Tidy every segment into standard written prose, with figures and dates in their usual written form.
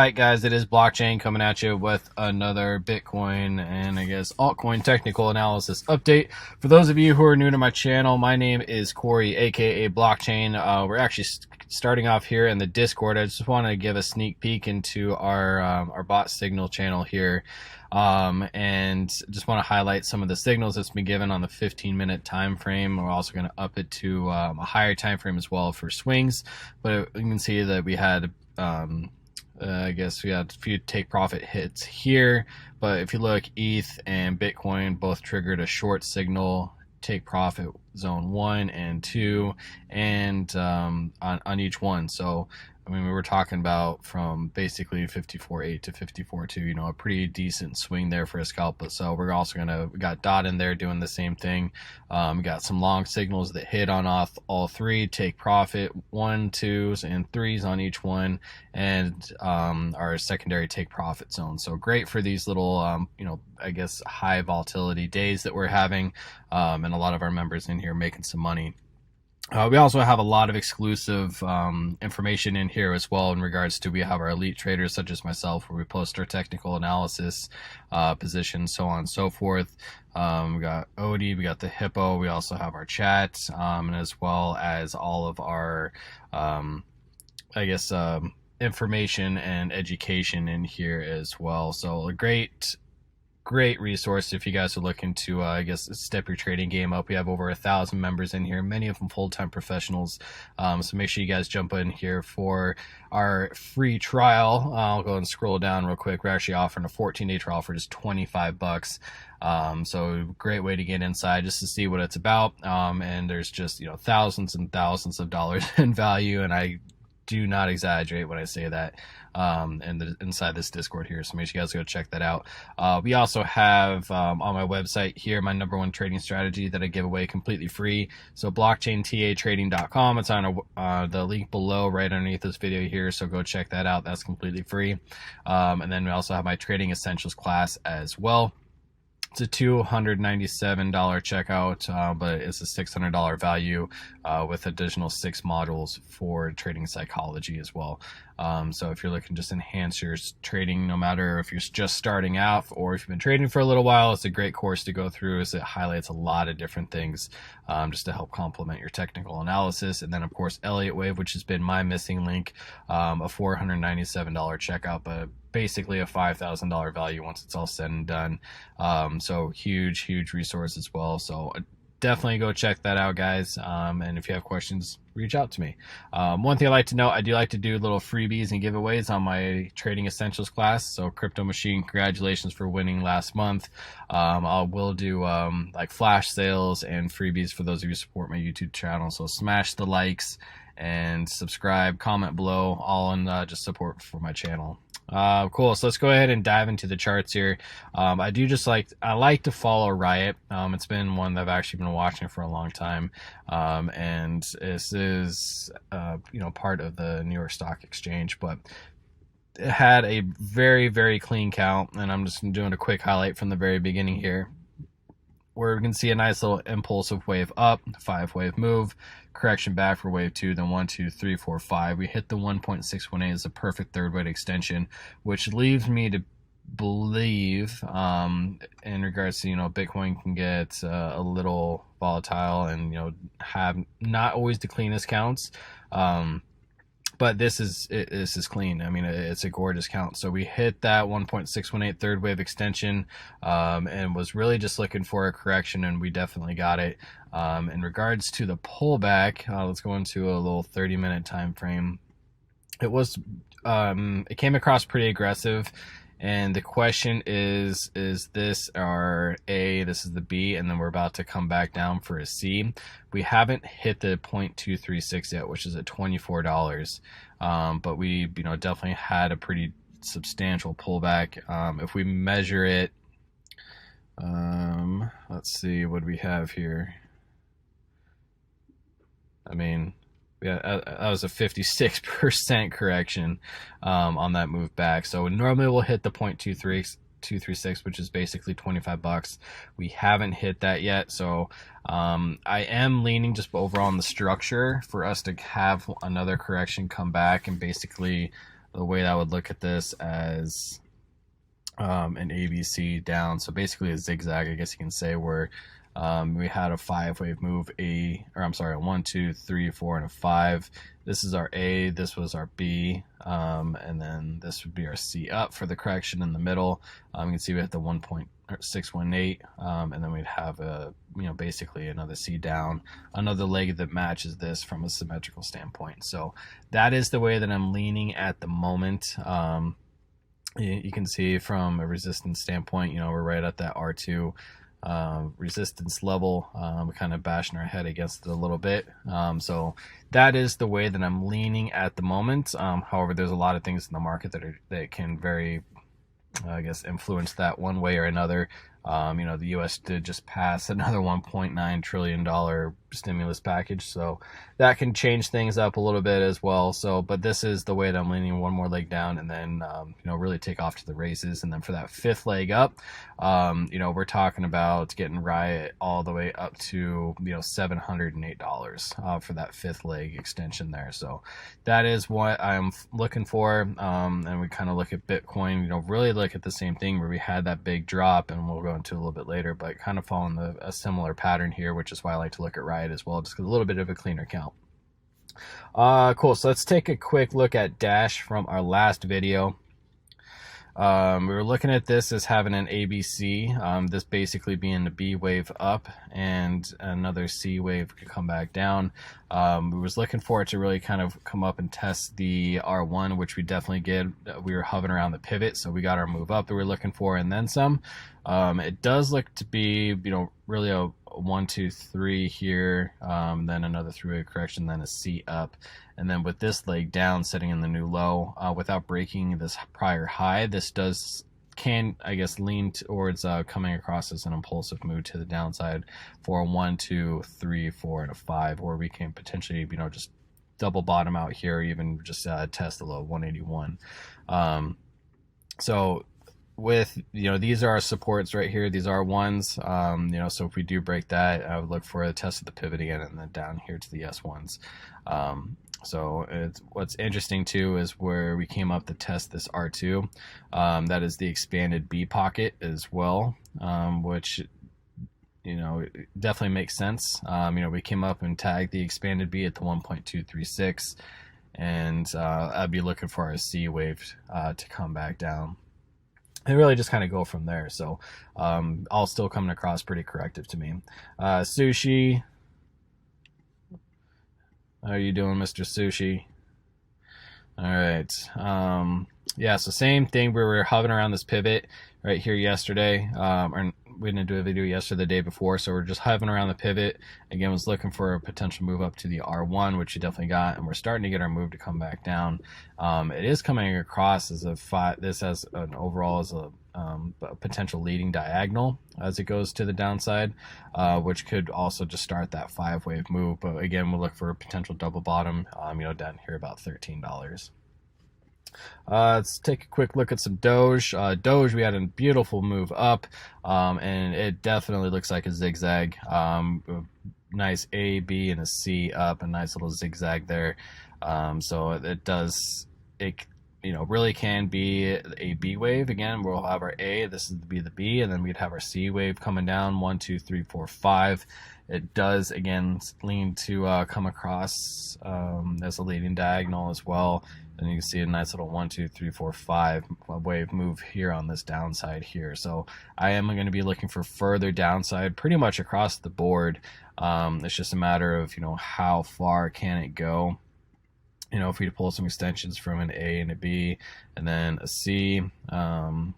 right, guys, it is Blockchain coming at you with another Bitcoin and I guess altcoin technical analysis update. For those of you who are new to my channel, my name is Corey, aka Blockchain. We're actually starting off here in the Discord. I just want to give a sneak peek into our bot signal channel here. And just want to highlight some of the signals that's been given on the 15-minute time frame. We're also going to up it to a higher time frame as well for swings, but you can see that we had I guess we had a few take profit hits here, but if you look, ETH and Bitcoin both triggered a short signal, take profit zone 1 and 2, and on each one. So I mean, we were talking about from basically 54.8 to 54.2, you know, a pretty decent swing there for a scalp. But so we're also we got DOT in there doing the same thing. We got some long signals that hit on all three, take profit 1, 2s, and 3s on each one, and our secondary take profit zone. So great for these little, you know, I guess high volatility days that we're having, and a lot of our members in here making some money. We also have a lot of exclusive information in here as well in regards to, we have our elite traders such as myself where we post our technical analysis positions, so on and so forth. We got Odie, we got the Hippo, we also have our chat, and as well as all of our I guess information and education in here as well. So a great resource if you guys are looking to I guess step your trading game up. We have over 1,000 members in here, many of them full-time professionals, so make sure you guys jump in here for our free trial. I'll go and scroll down real quick. We're actually offering a 14-day trial for just 25 bucks. So great way to get inside just to see what it's about, and there's just, you know, thousands and thousands of dollars in value, and I do not exaggerate when I say that, inside this Discord here. So make sure you guys go check that out. We also have on my website here my #1 trading strategy that I give away completely free. So blockchaintatrading.com. It's on the link below right underneath this video here. So go check that out. That's completely free. And then we also have my trading essentials class as well. It's a $297 checkout, but it's a $600 value with additional 6 modules for trading psychology as well. So if you're looking to just enhance your trading, no matter if you're just starting out or if you've been trading for a little while, it's a great course to go through, as it highlights a lot of different things just to help complement your technical analysis. And then of course Elliott Wave, which has been my missing link, a $497 checkout, but basically a $5,000 value once it's all said and done. So huge resource as well. So definitely go check that out, guys. And if you have questions, reach out to me. One thing I like to note, I do like to do little freebies and giveaways on my Trading Essentials class. So Crypto Machine, congratulations for winning last month. I will do like flash sales and freebies for those of you who support my YouTube channel. So smash the likes and subscribe, comment below, all in just support for my channel. Cool. So let's go ahead and dive into the charts here. I like to follow Riot. It's been one that I've actually been watching for a long time. And this is, part of the New York Stock Exchange, but it had a very clean count. And I'm just doing a quick highlight from the very beginning here, where we can see a nice little impulsive wave up, 5-wave move, correction back for wave 2, then 1, 2, 3, 4, 5. We hit the 1.618 as a perfect third weight extension, which leaves me to believe in regards to, Bitcoin can get a little volatile and, have not always the cleanest counts. But this is clean. I mean, it's a gorgeous count. So we hit that 1.618 third wave extension, and was really just looking for a correction, and we definitely got it. In regards to the pullback, let's go into a little 30-minute time frame. It came across pretty aggressive. And the question is this our A, this is the B, and then we're about to come back down for a C. We haven't hit the 0.236 yet, which is at $24. But we, definitely had a pretty substantial pullback. If we measure it, let's see, what do we have here? I mean, yeah, that was a 56% correction on that move back. So normally we'll hit the 0.236, which is basically $25. We haven't hit that yet. So I am leaning just overall on the structure for us to have another correction come back. And basically the way that I would look at this as an ABC down. So basically a zigzag, I guess you can say, where we had a 5-wave move, a 1, 2, 3, 4, and a 5. This is our A, this was our B, and then this would be our C up for the correction in the middle. You can see we hit the 1.618, and then we'd have a, basically another C down, another leg that matches this from a symmetrical standpoint. So that is the way that I'm leaning at the moment. You can see from a resistance standpoint, we're right at that R2 resistance level, kind of bashing our head against it a little bit. So that is the way that I'm leaning at the moment. However, there's a lot of things in the market that can very, influence that one way or another. The U.S. did just pass another $1.9 trillion stimulus package, so that can change things up a little bit as well. So, but this is the way that I'm leaning, one more leg down, and then really take off to the races. And then for that 5th leg up, we're talking about getting Riot all the way up to $708 for that 5th leg extension there. So that is what I'm looking for. And we kind of look at Bitcoin, really look at the same thing where we had that big drop, and we'll go into a little bit later, but kind of following a similar pattern here, which is why I like to look at Riot as well, just because a little bit of a cleaner count. Cool. So let's take a quick look at Dash from our last video. We were looking at this as having an ABC, this basically being the B wave up and another C wave could come back down. We was looking for it to really kind of come up and test the R1, which we definitely did. We were hovering around the pivot, so we got our move up that we were looking for, and then some. It does look to be, really a 1, 2, 3 here, then another 3-way correction, then a C up. And then with this leg down, sitting in the new low, without breaking this prior high, this can lean towards coming across as an impulsive move to the downside for a 1, 2, 3, 4, and a 5, or we can potentially, just double bottom out here, or even just test the low 181. So with, these are our supports right here. These are ones, so if we do break that, I would look for a test of the pivot again, and then down here to the S1s. So what's interesting too is where we came up to test this R2. That is the expanded B pocket as well, which, definitely makes sense. We came up and tagged the expanded B at the 1.236. and I'd be looking for a C wave to come back down. And really just kind of go from there. So all still coming across pretty corrective to me. Sushi. How are you doing, Mr. Sushi? All right. Yeah, so same thing. We were hovering around this pivot right here yesterday. Or we didn't do a video yesterday, the day before. So we're just hovering around the pivot. Again, was looking for a potential move up to the R1, which you definitely got. And we're starting to get our move to come back down. It is coming across as this as an overall as a potential leading diagonal as it goes to the downside, which could also just start that 5-wave move. But again, we'll look for a potential double bottom, down here about $13. Let's take a quick look at some Doge. Doge, we had a beautiful move up, and it definitely looks like a zigzag. Nice A, B, and a C up, a nice little zigzag there. So it really can be a B wave. Again, we'll have our A, this would be the B, and then we'd have our C wave coming down, 1, 2, 3, 4, 5. It does, again, lean to come across as a leading diagonal as well. And you can see a nice little 1, 2, 3, 4, 5 wave move here on this downside here. So I am going to be looking for further downside pretty much across the board. It's just a matter of, how far can it go. If we pull some extensions from an A and a B and then a C, I'm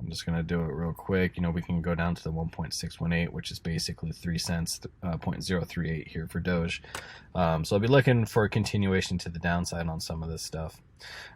just going to do it real quick. We can go down to the 1.618, which is basically 3 cents, 0.038 here for Doge. So I'll be looking for a continuation to the downside on some of this stuff.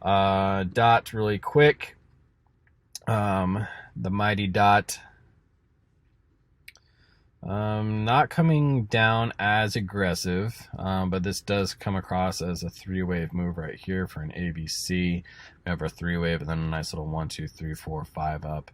Dot really quick. The mighty Dot. Not coming down as aggressive, but this does come across as a 3-wave move right here for an ABC. We have our 3-wave and then a nice little 1, 2, 3, 4, 5 up.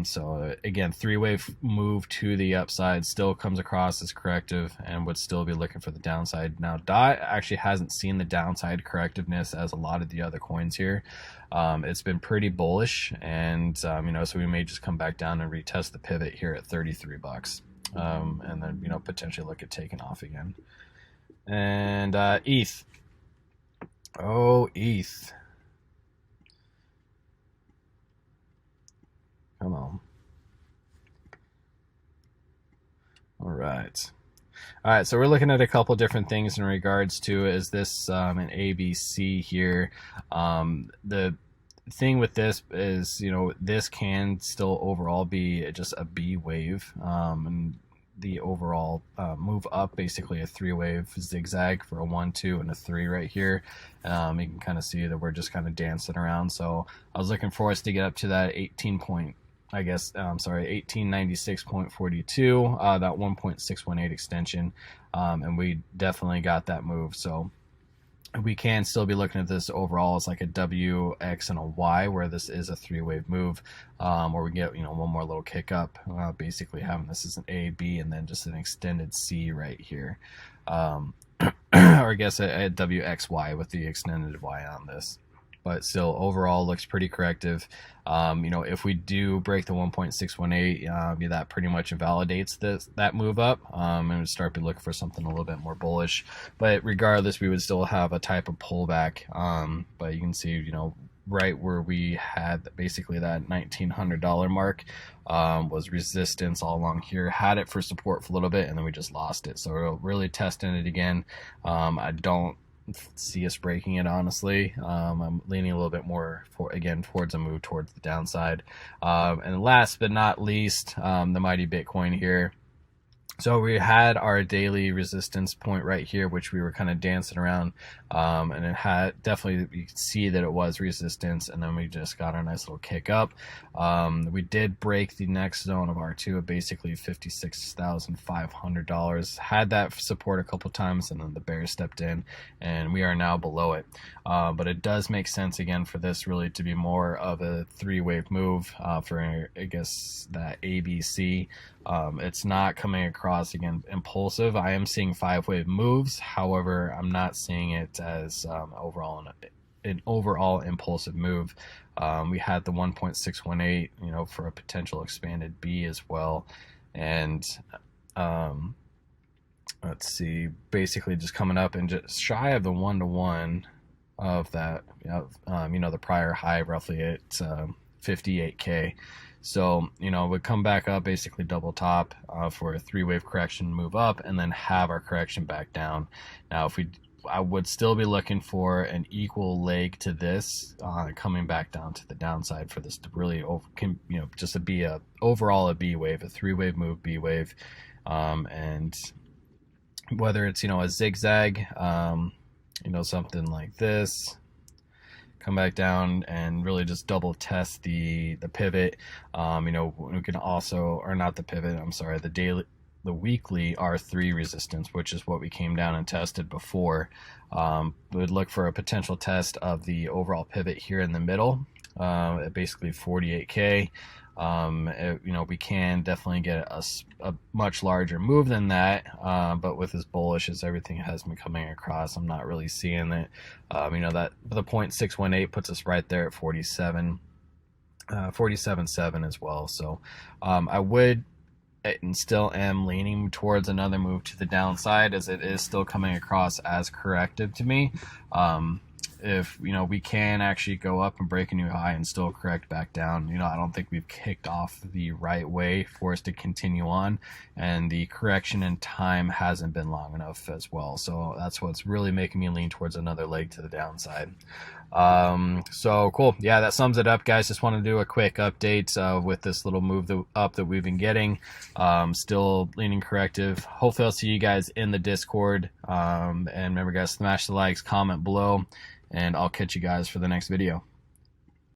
So again, 3-wave move to the upside still comes across as corrective and would still be looking for the downside. Now, DOT actually hasn't seen the downside correctiveness as a lot of the other coins here. It's been pretty bullish, and so we may just come back down and retest the pivot here at 33 bucks. And then potentially look at taking off again. And ETH. Oh, ETH. Come on. All right. So we're looking at a couple different things in regards to, is this an ABC here? The thing with this is, this can still overall be just a B wave, and the overall move up, basically a 3-wave zigzag for a 1, 2, and a 3 right here. You can kind of see that we're just kind of dancing around. So I was looking for us to get up to that 1896.42, that 1.618 extension, and we definitely got that move. So we can still be looking at this overall as like a W, X, and a Y, where this is a 3-wave move, where we get one more little kick up, basically having this as an A, B, and then just an extended C right here, or I guess a W, X, Y with the extended Y on this. But still, overall looks pretty corrective. If we do break the 1.618, that pretty much invalidates that move up, and we'd start to look for something a little bit more bullish. But regardless, we would still have a type of pullback. But you can see, right where we had basically that $1,900 mark was resistance all along here. Had it for support for a little bit, and then we just lost it. So we're really testing it again. I don't see us breaking it, honestly. I'm leaning a little bit more towards a move towards the downside. And last but not least, the mighty Bitcoin here. So we had our daily resistance point right here, which we were kind of dancing around, and it had definitely, you can see that it was resistance, and then we just got our nice little kick up. We did break the next zone of R2 of basically $56,500. Had that support a couple times, and then the bear stepped in, and we are now below it. But it does make sense again for this really to be more of a 3-wave move for, I guess, that ABC. It's not coming across again impulsive. I am seeing 5-wave moves. However, I'm not seeing it as an overall impulsive move. We had the 1.618, for a potential expanded B as well. And let's see, basically just coming up and just shy of the 1-to-1. of that, the prior high roughly at 58K. So, would come back up, basically double top for a 3-wave correction, move up, and then have our correction back down. Now, I would still be looking for an equal leg to this, coming back down to the downside for this to really, just to be overall a B wave, a 3-wave move B wave, and whether it's a zigzag, something like this, come back down and really just double test the pivot. We can also, or not the pivot, I'm sorry, the weekly R3 resistance, which is what we came down and tested before. We would look for a potential test of the overall pivot here in the middle, at basically 48K. We can definitely get a much larger move than that, but with as bullish as everything has been coming across, I'm not really seeing it. That the 0.618 puts us right there at 47.7 as well. So I would and still am leaning towards another move to the downside, as it is still coming across as corrective to me. If we can actually go up and break a new high and still correct back down, I don't think we've kicked off the right way for us to continue on, and the correction in time hasn't been long enough as well. So that's what's really making me lean towards another leg to the downside. So cool. Yeah, that sums it up, guys. Just want to do a quick update with this little move up that we've been getting. Still leaning corrective. Hopefully I'll see you guys in the Discord. And remember, guys, smash the likes, comment below, and I'll catch you guys for the next video.